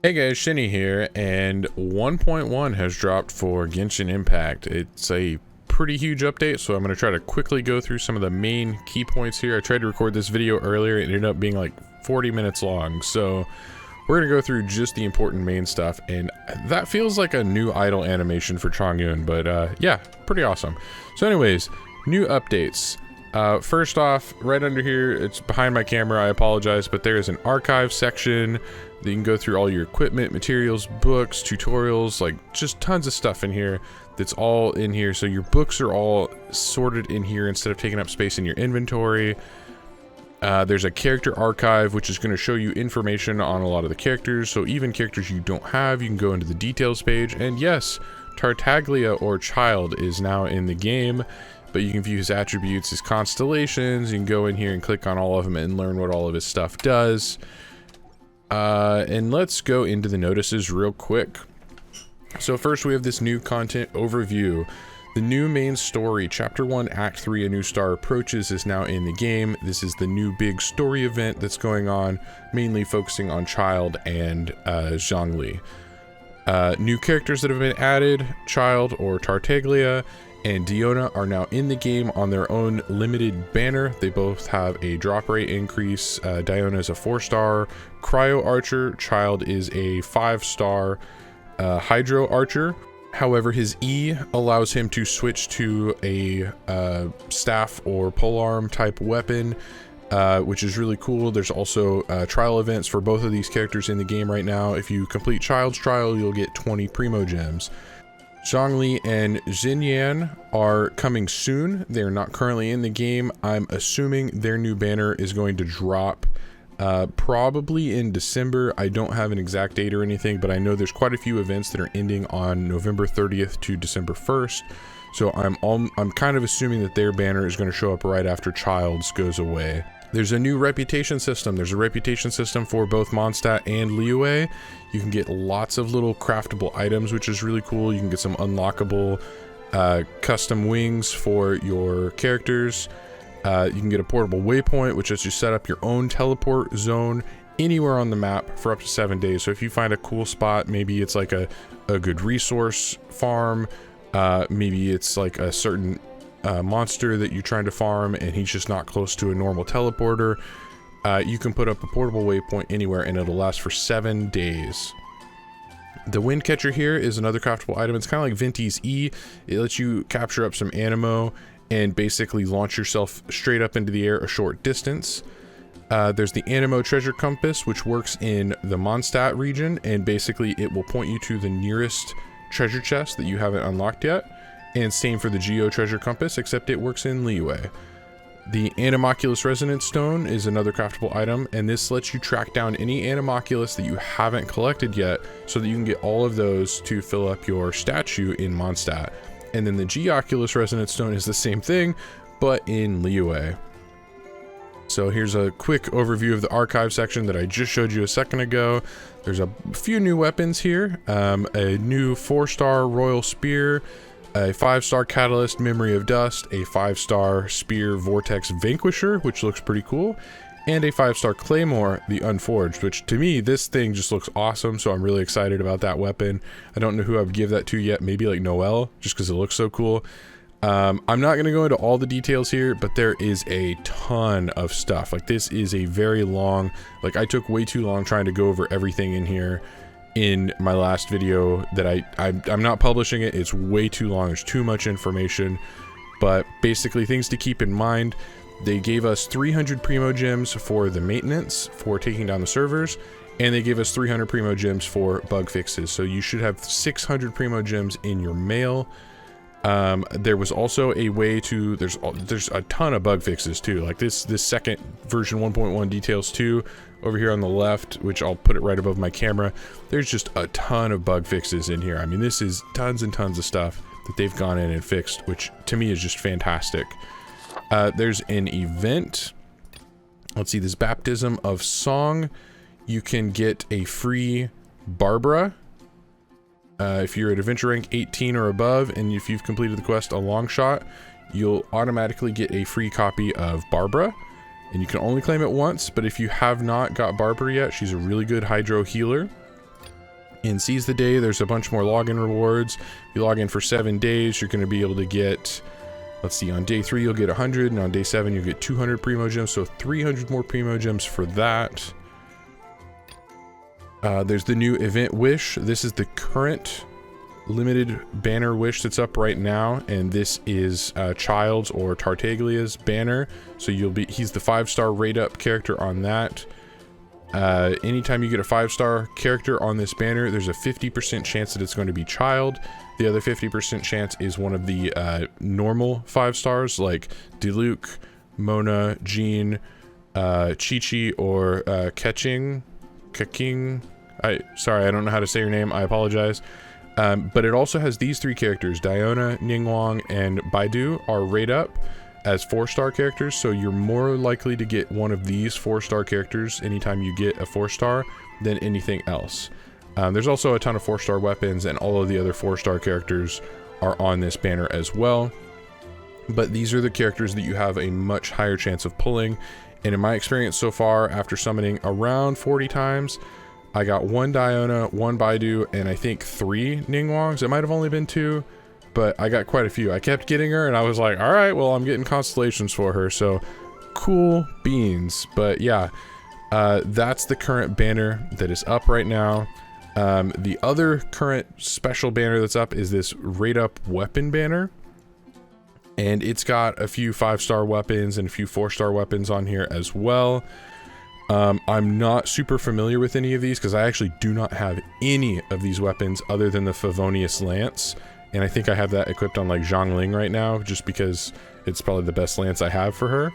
Hey guys, Shinny here, and 1.1 has dropped for Genshin Impact. It's a pretty huge update, so I'm going to try to quickly go through some of the main key points here. I tried to record this video earlier, it ended up being like 40 minutes long, so we're going to go through just the important main stuff, and that feels like a new idle animation for Chongyun, but yeah, pretty awesome. So anyways, new updates. First off, right under here, it's behind my camera, I apologize, but there is an archive section that you can go through all your equipment, materials, books, tutorials, like just tons of stuff in here that's all in here. So your books are all sorted in here instead of taking up space in your inventory. There's a character archive, which is going to show you information on a lot of the characters. So even characters you don't have, you can go into the details page. And yes, Tartaglia or Child is now in the game, but you can view his attributes, his constellations. You can go in here and click on all of them and learn what all of his stuff does. And let's go into the notices real quick. So first we have this new content overview. The new main story, Chapter 1, Act 3, A New Star Approaches, is now in the game. This is the new big story event that's going on, mainly focusing on Child and Zhongli. New characters that have been added, Child or Tartaglia and Diona are now in the game on their own limited banner. They both have a drop rate increase. Diona is a 4-star Cryo Archer. Child is a 5-star Hydro Archer. However, his E allows him to switch to a staff or polearm type weapon, which is really cool. There's also trial events for both of these characters in the game right now. If you complete Child's trial, you'll get 20 Primo Gems. Zhongli and Xinyan are coming soon. They're not currently in the game. I'm assuming their new banner is going to drop probably in December. I don't have an exact date or anything, but I know there's quite a few events that are ending on November 30th to December 1st. So I'm kind of assuming that their banner is going to show up right after Child's goes away. There's a new reputation system. There's a reputation system for both Mondstadt and Liyue. You can get lots of little craftable items, which is really cool. You can get some unlockable custom wings for your characters. You can get a portable waypoint, which lets you set up your own teleport zone anywhere on the map for up to 7 days. So if you find a cool spot, maybe it's like a good resource farm, maybe it's like a certain monster that you're trying to farm and he's just not close to a normal teleporter, you can put up a portable waypoint anywhere and it'll last for 7 days. The wind catcher here is another craftable item. It's kind of like Venti's E. It lets you capture up some anemo and basically launch yourself straight up into the air a short distance. There's the Anemo Treasure Compass, which works in the Mondstadt region, and basically it will point you to the nearest treasure chest that you haven't unlocked yet. And same for the Geo Treasure Compass, except it works in Liyue. The Anemoculus Resonance Stone is another craftable item, and this lets you track down any Anemoculus that you haven't collected yet, so that you can get all of those to fill up your statue in Mondstadt. And then the Geoculus Resonance Stone is the same thing, but in Liyue. So here's a quick overview of the archive section that I just showed you a second ago. There's a few new weapons here. A new 4-star Royal Spear, a 5-star Catalyst Memory of Dust, a 5-star Spear Vortex Vanquisher, which looks pretty cool, and a 5-star Claymore, the Unforged, which to me, this thing just looks awesome, so I'm really excited about that weapon. I don't know who I would give that to yet, maybe like Noelle, just because it looks so cool. I'm not going to go into all the details here, but there is a ton of stuff. Like, this is a very long, like, I took way too long trying to go over everything in here in my last video that I'm not publishing it. It's way too long. There's too much information, but basically things to keep in mind. They gave us 300 Primo Gems for the maintenance for taking down the servers, and they gave us 300 Primo Gems for bug fixes. So you should have 600 Primo Gems in your mail. There was also a way to, there's a ton of bug fixes too. Like this second version 1.1 details 2 over here on the left, which I'll put it right above my camera. There's just a ton of bug fixes in here. I mean, this is tons and tons of stuff that they've gone in and fixed, which to me is just fantastic. There's an event. Let's see, this Baptism of Song. You can get a free Barbara. If you're at adventure rank 18 or above, and if you've completed the quest A Long Shot, you'll automatically get a free copy of Barbara. and you can only claim it once, but if you have not got Barbara yet, she's a really good hydro healer. In Seize the Day, there's a bunch more login rewards. If you log in for 7 days, you're going to be able to get, let's see, on day 3 you'll get 100, and on day 7 you'll get 200 Primo Gems, so 300 more Primo Gems for that. There's the new event Wish. This is the current limited banner wish that's up right now, and this is Child's or Tartaglia's banner. So he's the 5-star rate up character on that. Anytime you get a 5-star character on this banner, there's a 50% chance that it's going to be Child. The other 50% chance is one of the normal 5 stars like Diluc, Mona, Jean, Chi-Chi, or Keqing. Sorry, I don't know how to say your name, I apologize. But it also has these 3 characters, Diona, Ningguang, and Baidu are rate up as 4-star characters, so you're more likely to get one of these 4-star characters anytime you get a 4-star than anything else. There's also a ton of 4-star weapons, and all of the other 4-star characters are on this banner as well. But these are the characters that you have a much higher chance of pulling, and in my experience so far, after summoning around 40 times, I got 1 Diona, 1 Baidu, and I think 3 Ningguangs. It might have only been 2, but I got quite a few. I kept getting her, and I was like, all right, well, I'm getting constellations for her, so cool beans. But yeah, that's the current banner that is up right now. The other current special banner that's up is this rate up weapon banner, and it's got a few 5-star weapons and a few 4-star weapons on here as well. I'm not super familiar with any of these because I actually do not have any of these weapons other than the Favonius Lance, and I think I have that equipped on like Xiangling right now just because it's probably the best lance I have for her.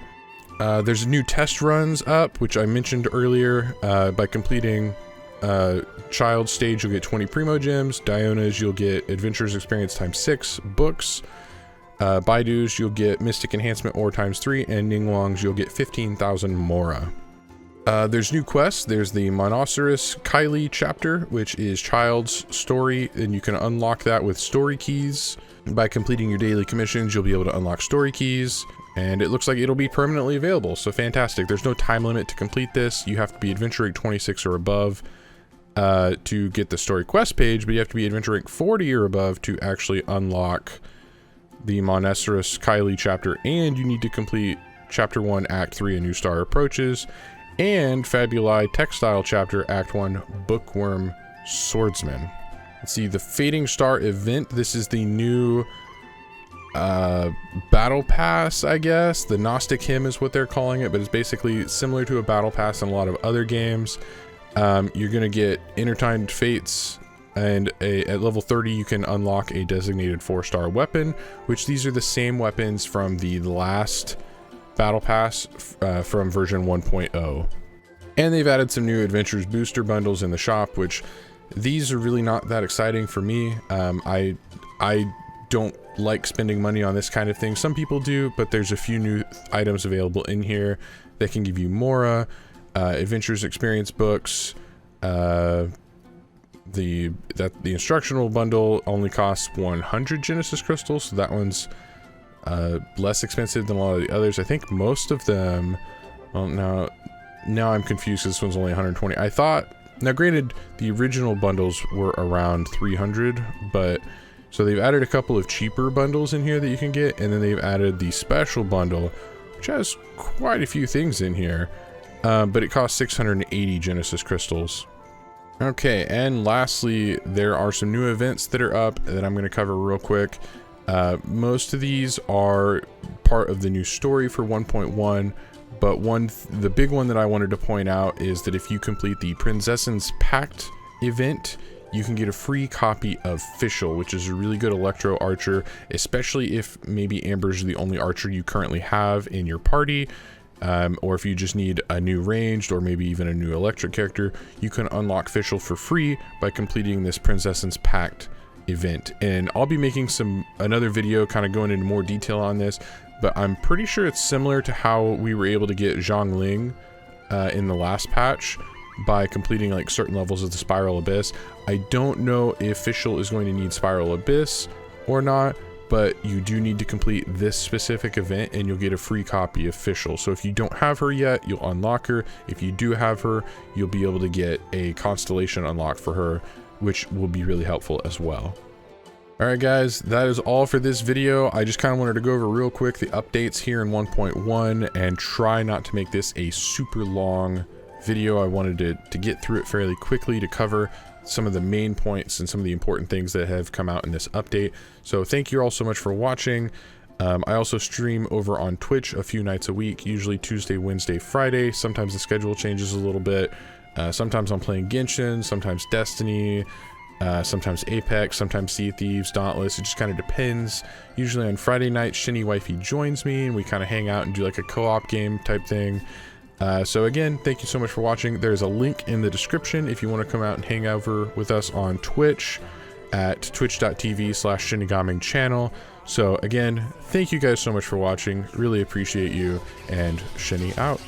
There's new test runs up, which I mentioned earlier. By completing Child stage, you'll get 20 Primo Gems. Diona's, you'll get Adventurer's Experience ×6 books. Baidu's, you'll get Mystic Enhancement Ore ×3, and Ningguang's, you'll get 15,000 Mora. There's new quests. There's the Monoceros Kylie chapter, which is Child's story, and you can unlock that with story keys. By completing your daily commissions, you'll be able to unlock story keys, and it looks like it'll be permanently available, so fantastic. There's no time limit to complete this. You have to be Adventure Rank 26 or above to get the story quest page, but you have to be Adventure Rank 40 or above to actually unlock the Monoceros Kylie chapter, and you need to complete Chapter 1, Act 3, A New Star Approaches, and Fabuli Textile Chapter, Act 1, Bookworm Swordsman. Let's see, the Fading Star event. This is the new battle pass, I guess. The Gnostic Hymn is what they're calling it, but it's basically similar to a battle pass in a lot of other games. You're going to get Intertimed Fates, and at level 30 you can unlock a designated 4-star weapon, which these are the same weapons from the last battle pass from version 1.0. And they've added some new Adventures booster bundles in the shop, which these are really not that exciting for me. I don't like spending money on this kind of thing. Some people do, but there's a few new items available in here that can give you Mora, Adventures Experience books. The instructional bundle only costs 100 Genesis crystals, so that one's less expensive than a lot of the others. I think most of them, well, now I'm confused because this one's only 120. I thought, now granted, the original bundles were around 300, but so they've added a couple of cheaper bundles in here that you can get, and then they've added the special bundle, which has quite a few things in here, but it costs 680 Genesis crystals. Okay, and lastly, there are some new events that are up that I'm going to cover real quick. Most of these are part of the new story for 1.1, but the big one that I wanted to point out is that if you complete the Princess's Pact event, you can get a free copy of Fischl, which is a really good Electro Archer, especially if maybe Amber's the only Archer you currently have in your party, or if you just need a new ranged or maybe even a new electric character, you can unlock Fischl for free by completing this Princess's Pact event. And I'll be making another video kind of going into more detail on this, but I'm pretty sure it's similar to how we were able to get Xiangling in the last patch by completing like certain levels of the Spiral Abyss. I don't know if Fischl is going to need Spiral Abyss or not, but you do need to complete this specific event and you'll get a free copy of Fischl. So if you don't have her yet, you'll unlock her. If you do have her, you'll be able to get a constellation unlock for her which will be really helpful as well. Alright guys, that is all for this video. I just kind of wanted to go over real quick the updates here in 1.1 and try not to make this a super long video. I wanted to get through it fairly quickly to cover some of the main points and some of the important things that have come out in this update. So thank you all so much for watching. I also stream over on Twitch a few nights a week, usually Tuesday, Wednesday, Friday. Sometimes the schedule changes a little bit. Sometimes I'm playing Genshin, sometimes Destiny, sometimes Apex, sometimes Sea of Thieves, Dauntless. It just kind of depends. Usually on Friday night, Shinny Wifey joins me and we kind of hang out and do like a co-op game type thing. So again, thank you so much for watching. There's a link in the description if you want to come out and hang over with us on Twitch at twitch.tv/ShinigamiNG channel. So again, thank you guys so much for watching. Really appreciate you, and Shinny out.